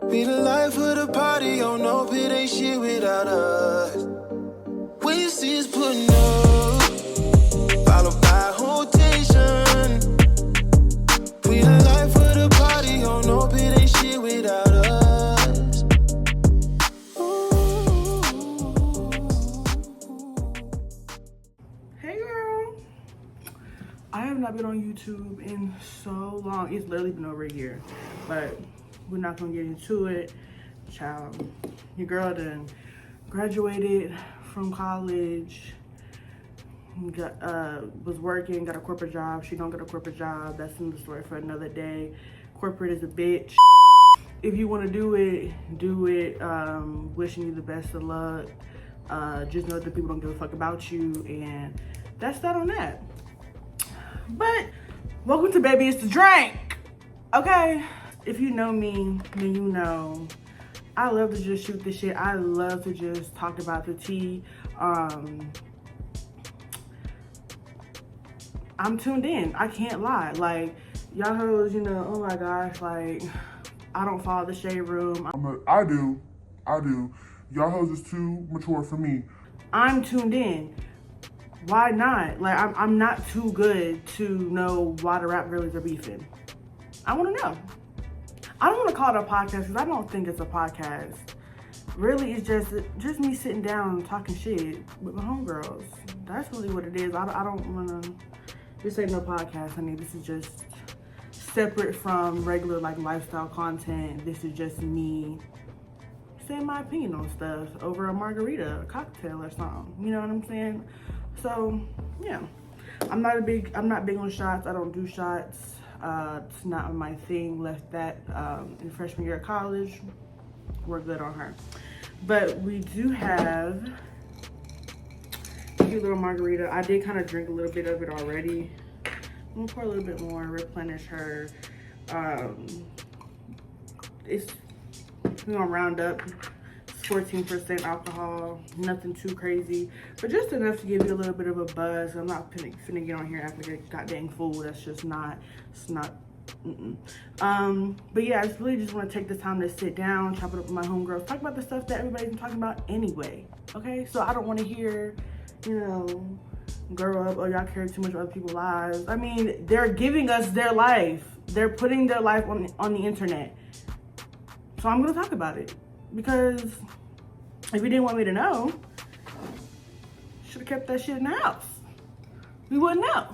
We the life of the party, oh no, it ain't shit without us. When you see us putting up, followed by rotation. We the life of the party, oh no, it ain't shit without us. Hey girl, I have not been on YouTube in so long. It's literally been over a year, but we're not gonna get into it. Child, your girl done graduated from college, was working, got a corporate job. She don't get a corporate job. That's another story for another day. Corporate is a bitch. If you want to do it, do it. Wishing you the best of luck. Just know that people don't give a fuck about you, and that's that on that. But welcome to Baby It's the Drink. Okay, if you know me, then you know I love to just shoot the shit. I love to just talk about the tea. I'm tuned in. I can't lie. Like, y'all hoes, you know, oh my gosh, like, I don't follow the shade room. I do. Y'all hoes is too mature for me. I'm tuned in. Why not? Like, I'm not too good to know why the rap girlies are beefing. I want to know. I don't want to call it a podcast because I don't think it's a podcast. Really, it's just me sitting down and talking shit with my homegirls. That's really what it is. I don't want to. This ain't no podcast, honey. This is just separate from regular like lifestyle content. This is just me saying my opinion on stuff over a margarita, a cocktail or something. You know what I'm saying? So yeah, I'm not big on shots. I don't do shots. It's not my thing. Left that in freshman year of college. We're good on her. But we do have a cute little margarita. I did kind of drink a little bit of it already. I'm gonna pour a little bit more, replenish her. We're gonna round up. It's 14% alcohol, nothing too crazy, but just enough to give you a little bit of a buzz. I'm not finna get on here acting like a goddamn fool. That's just not, it's not. But yeah, I just really just want to take the time to sit down, chop it up with my homegirls, talk about the stuff that everybody's been talking about anyway. Okay, so I don't want to hear, you know, grow up, oh y'all care too much about other people's lives. I mean, they're giving us their life. They're putting their life on the internet. So I'm gonna talk about it because if you didn't want me to know, should have kept that shit in the house. We wouldn't know.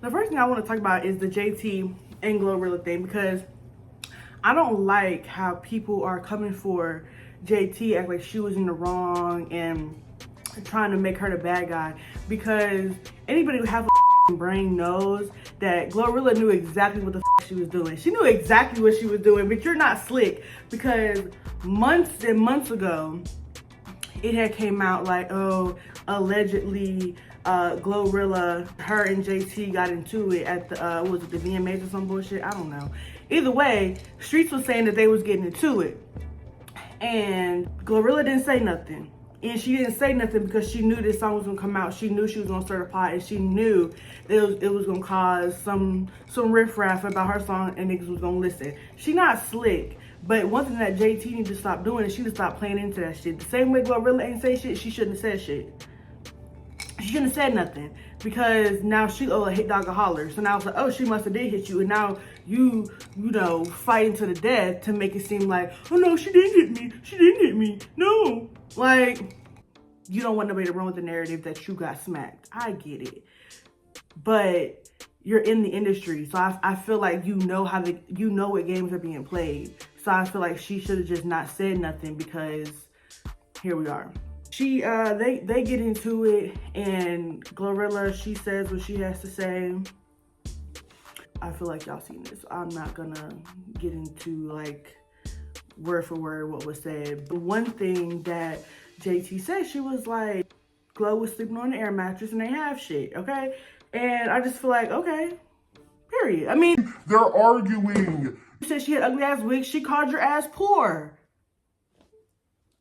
The first thing I want to talk about is the JT and GLORILLA thing, because I don't like how people are coming for JT act like she was in the wrong and trying to make her the bad guy, because anybody who has a brain knows that GLORILLA knew exactly what the she was doing. She knew exactly what she was doing, but you're not slick, because months and months ago, it had came out like, oh, allegedly, GLORILLA, her and JT got into it at the, what was it, the VMAs or some bullshit? I don't know. Either way, Streets was saying that they was getting into it. And GLORILLA didn't say nothing. And she didn't say nothing because she knew this song was gonna come out. She knew she was gonna start a pot, and she knew it was gonna cause some riffraff about her song, and niggas was gonna listen. She not slick, but one thing that JT need to stop doing is she need to stop playing into that shit. The same way GLORILLA ain't say shit, she shouldn't have said shit. She shouldn't have said nothing, because now she a hit dog a holler. So now it's like, oh, she must have did hit you, and now you know, fighting to the death to make it seem like, oh no, she didn't hit me. She didn't hit me. No. Like, you don't want nobody to run with the narrative that you got smacked. I get it. But you're in the industry, so I feel like you know what games are being played. So I feel like she should have just not said nothing, because here we are. They get into it, and GLORILLA, she says what she has to say. I feel like y'all seen this. I'm not gonna get into like word for word what was said. But one thing that JT said, she was like, Glo was sleeping on the air mattress and they have shit, okay? And I just feel like, okay, period. I mean, they're arguing. You said she had ugly ass wigs. She called your ass poor.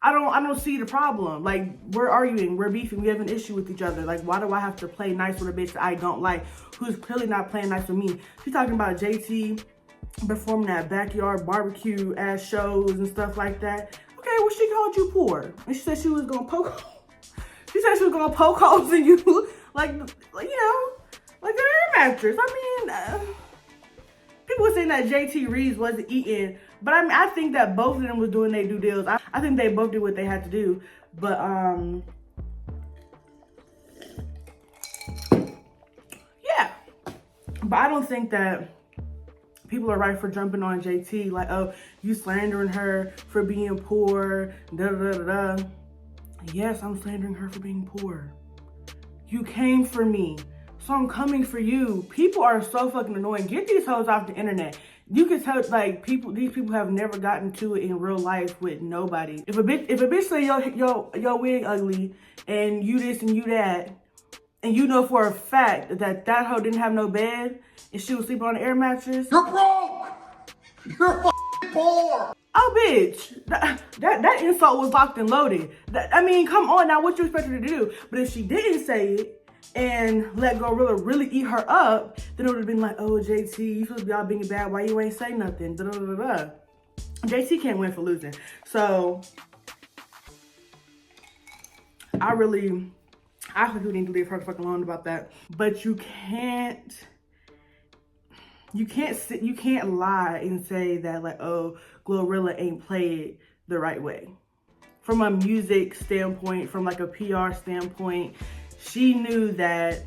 I don't see the problem. Like, we're arguing, we're beefing, we have an issue with each other. Like, why do I have to play nice with a bitch that I don't like, who's clearly not playing nice with me? She's talking about JT performing at backyard barbecue ass shows and stuff like that. Okay, well, she called you poor. And she said she was gonna poke, she said she was gonna poke holes in you, like you know, like an air mattress. I mean, people were saying that JT Reeves wasn't eating, but I mean, I think that both of them was doing their due deals. I think they both did what they had to do, but yeah. But I don't think that people are right for jumping on JT, like, oh, you slandering her for being poor, da da da da. Yes, I'm slandering her for being poor. You came for me, so I'm coming for you. People are so fucking annoying. Get these hoes off the internet. You can tell, like, these people have never gotten to it in real life with nobody. If a bitch say your wig ugly and you this and you that, and you know for a fact that that hoe didn't have no bed and she was sleeping on an air mattress. You're broke! You're f***ing poor! Oh, bitch, that insult was locked and loaded. I mean, come on now, what you expect her to do? But if she didn't say it and let GLORILLA really eat her up, then it would have been like, oh, JT, you supposed to be all being bad, why you ain't say nothing, da da da da. JT can't win for losing. So, I think we need to leave her the fuck alone about that. But you can't lie and say that, like, oh, GLORILLA ain't played the right way. From a music standpoint, from like a PR standpoint, she knew that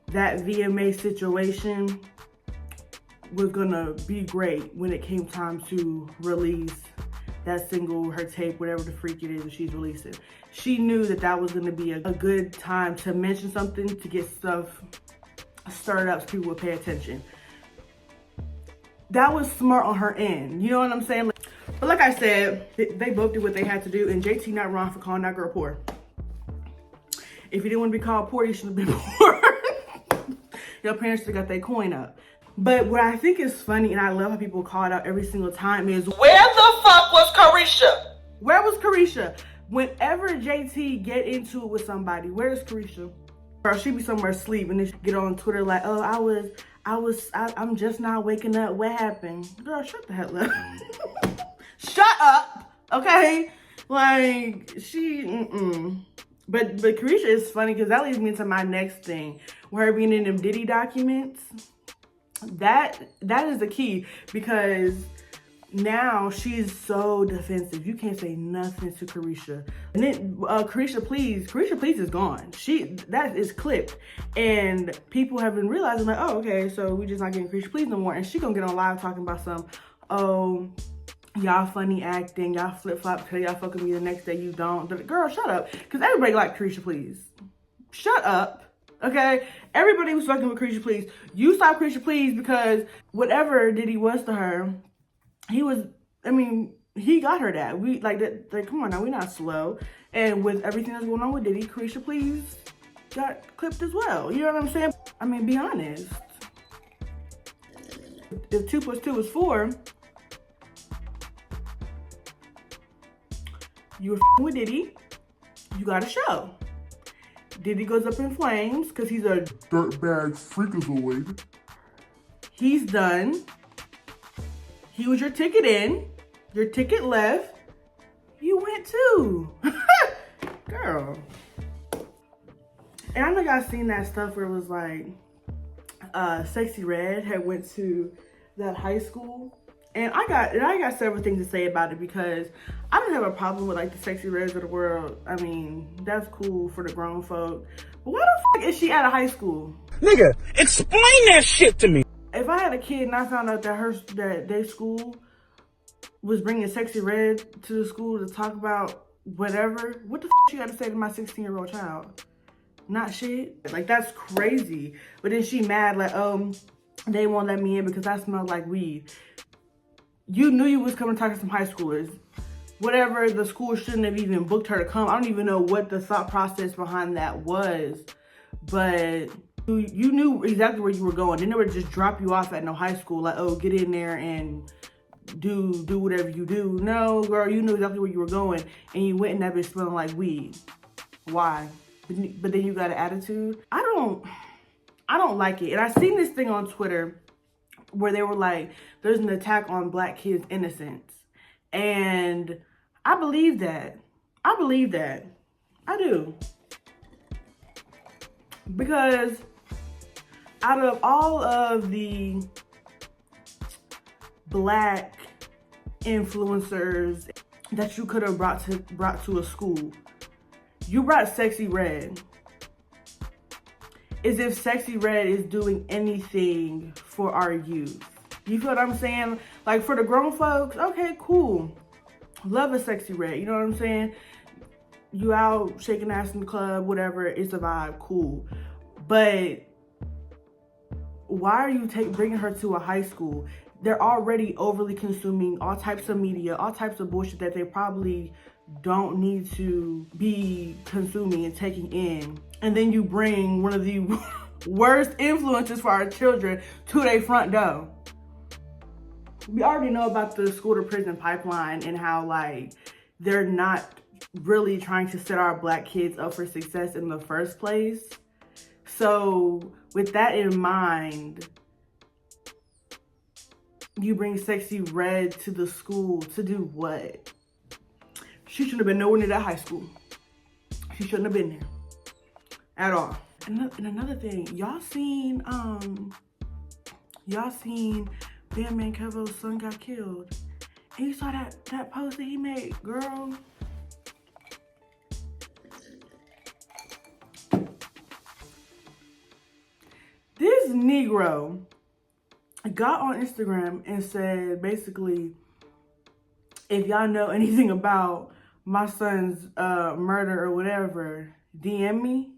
that VMA situation was gonna be great when it came time to release that single, her tape, whatever the freak it is that she's releasing. She knew that that was gonna be a good time to mention something, to get stuff stirred up so people would pay attention. That was smart on her end, you know what I'm saying? But like I said, they both did what they had to do, and JT not wrong for calling that girl poor. If you didn't want to be called poor, you should have been poor. Your parents should have got their coin up. But what I think is funny, and I love how people call it out every single time, is where the fuck was Carisha? Where was Carisha? Whenever JT get into it with somebody, where is Carisha? Girl, she be somewhere asleep, and then she get on Twitter like, oh, I'm just now waking up. What happened? Girl, shut the hell up. Shut up, okay? Like, But Carisha is funny because that leads me to my next thing. Where her being in them Diddy documents, that is the key, because now she's so defensive. You can't say nothing to Carisha. And then Carisha Please is gone. That is clipped. And people have been realizing like, oh, okay, so we just not getting Carisha Please no more. And she gonna get on live talking about some, oh, y'all funny acting, y'all flip-flop because y'all fuck with me the next day you don't. Girl, shut up. Because everybody like Carisha Please. Shut up. Okay? Everybody was fucking with Carisha Please. You stop Carisha Please because whatever Diddy was to her, he got her that. Come on now, we not slow. And with everything that's going on with Diddy, Carisha Please got clipped as well. You know what I'm saying? I mean, be honest. If 2 + 2 is 4, you were f***ing with Diddy, you got a show. Diddy goes up in flames because he's a dirtbag freakazoid. He's done. He was your ticket in, your ticket left, you went too. Girl. And I know y'all seen that stuff where it was like, Sexy Red had went to that high school. And I got several things to say about it, because I don't have a problem with like the Sexy Reds of the world. I mean, that's cool for the grown folk. But why the fuck is she at a high school? Nigga, explain that shit to me. If I had a kid and I found out that their school was bringing Sexy Red to the school to talk about whatever, what the fuck you got to say to my 16-year-old child? Not shit. Like, that's crazy. But then she mad like, oh, they won't let me in because I smell like weed. You knew you was coming to talk to some high schoolers. Whatever, the school shouldn't have even booked her to come. I don't even know what the thought process behind that was. But you knew exactly where you were going. They never just drop you off at no high school like, oh, get in there and do whatever you do. No, girl, you knew exactly where you were going, and you went in that bitch smelling like weed. Why? But then you got an attitude. I don't like it. And I seen this thing on Twitter where they were like, there's an attack on black kids' innocence. And I believe that. I believe that. I do. Because out of all of the black influencers that you could have brought to a school, you brought Sexy Red. As if Sexy Red is doing anything for our youth. You feel what I'm saying? Like, for the grown folks, okay, cool. Love a Sexy Red, you know what I'm saying? You out shaking ass in the club, whatever, it's a vibe, cool. But why are you bringing her to a high school? They're already overly consuming all types of media, all types of bullshit that they probably don't need to be consuming and taking in. And then you bring one of the worst influences for our children to their front door. We already know about the school to prison pipeline and how, like, they're not really trying to set our black kids up for success in the first place. So with that in mind, you bring Sexy Red to the school to do what? She shouldn't have been nowhere near that high school. She shouldn't have been there at all. And another thing, y'all seen Bandman Kevo's son got killed. And you saw that post that he made, girl. This Negro got on Instagram and said, basically, if y'all know anything about my son's murder or whatever, DM me.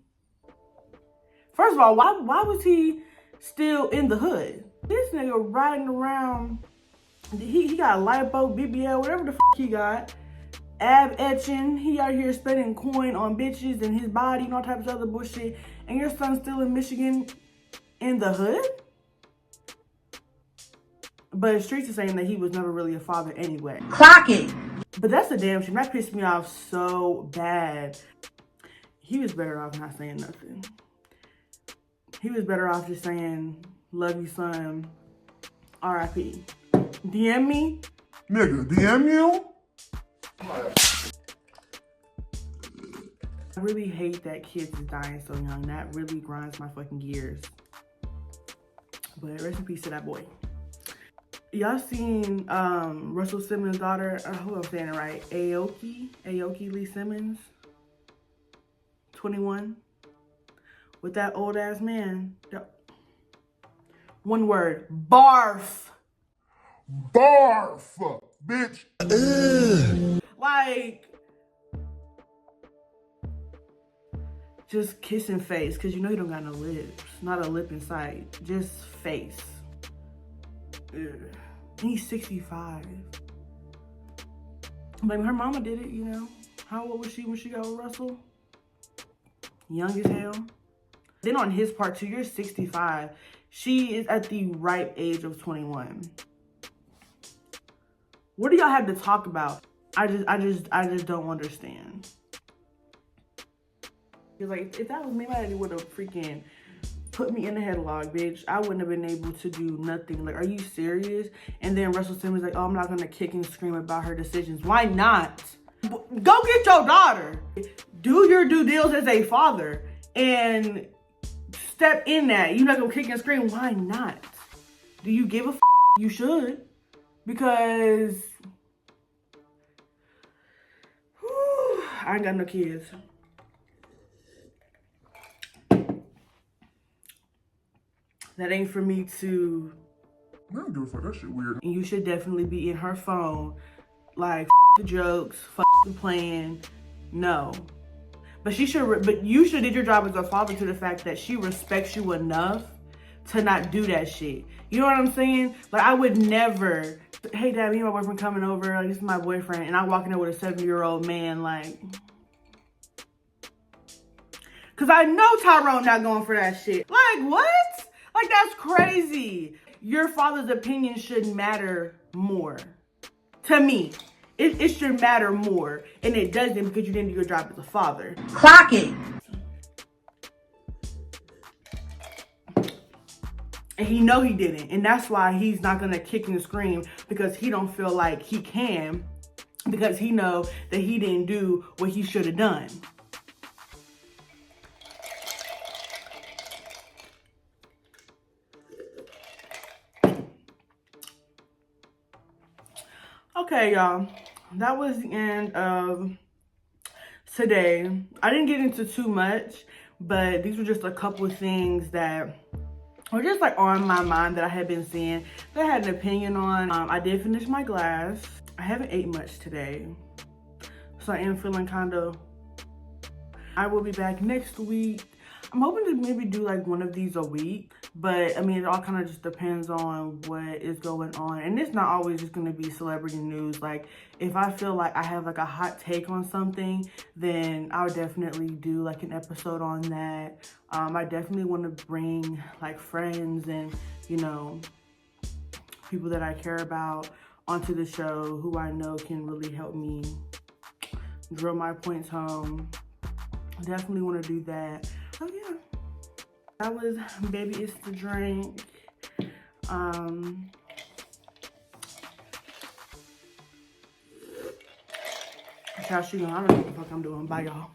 First of all, why was he still in the hood? This nigga riding around, he got lipo, BBL, whatever the fuck he got, ab etching, he out here spending coin on bitches and his body and all types of other bullshit, and your son's still in Michigan in the hood? But the streets are saying that he was never really a father anyway. Clock it. But that's a damn shame. That pissed me off so bad. He was better off not saying nothing. He was better off just saying, love you, son, R.I.P. DM me? Nigga, DM you? I really hate that kids is dying so young. That really grinds my fucking gears. But rest in peace to that boy. Y'all seen Russell Simmons' daughter, I hope I'm saying it right, Aoki Lee Simmons, 21, with that old ass man. One word, barf. Barf, bitch. Ugh. Like, just kissing face, because you know you don't got no lips, not a lip in sight, just face. Ugh. He's 65. Like, her mama did it, you know. How old was she when she got with Russell? Young as hell. Then on his part too, you're 65. She is at the ripe age of 21. What do y'all have to talk about? I just don't understand. Cause like, if that was me, my daddy would have freaking put me in the headlock, bitch. I wouldn't have been able to do nothing. Like, are you serious? And then Russell Simmons like, oh, I'm not gonna kick and scream about her decisions. Why not? Go get your daughter. Do your due diligence as a father and step in that. You're not gonna kick and scream. Why not? Do you give a f? You should. Because whew, I ain't got no kids. That ain't for me to. I don't give a fuck. That shit weird. And you should definitely be in her phone, like, the jokes, the playing. No. But she should. But you should did your job as a father to the fact that she respects you enough to not do that shit. You know what I'm saying? Like, I would never. Hey, Dad, me and my boyfriend coming over. Like, this is my boyfriend, and I walk in there with a 7-year-old man, like. Cause I know Tyrone not going for that shit. Like, what? Like, that's crazy. Your father's opinion should matter more. To me, it should matter more. And it doesn't because you didn't do your job as a father. Clock it. And he know he didn't. And that's why he's not gonna kick and scream, because he don't feel like he can, because he know that he didn't do what he should have done. Okay, y'all, that was the end of today. I didn't get into too much, but these were just a couple of things that were just like on my mind that I had been seeing that I had an opinion on. I did finish my glass. I haven't ate much today, so I am feeling kind of. I will be back next week. I'm hoping to maybe do like one of these a week, but I mean, it all kind of just depends on what is going on. And it's not always just gonna be celebrity news. Like, if I feel like I have like a hot take on something, then I'll definitely do like an episode on that. I definitely want to bring like friends and, you know, people that I care about onto the show who I know can really help me drill my points home. I definitely want to do that. So yeah, that was Baby It's the Drink. Ciao, she gone. I don't know what the fuck I'm doing. Bye, y'all.